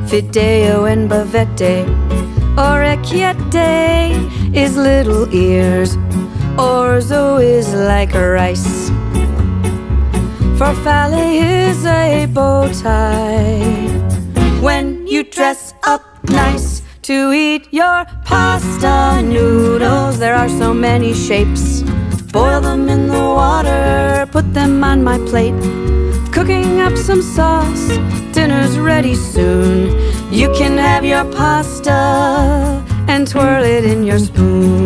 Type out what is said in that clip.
Fideo and bavette, orecchiette is little ears, orzo is like rice, farfalle is a bow tie. When you dress up nice to eat your pasta noodles, there are so many shapes. Boil them in the water, put them on my plate. Cooking up some sauce, dinner's ready soon. You can have your pasta and twirl it in your spoon.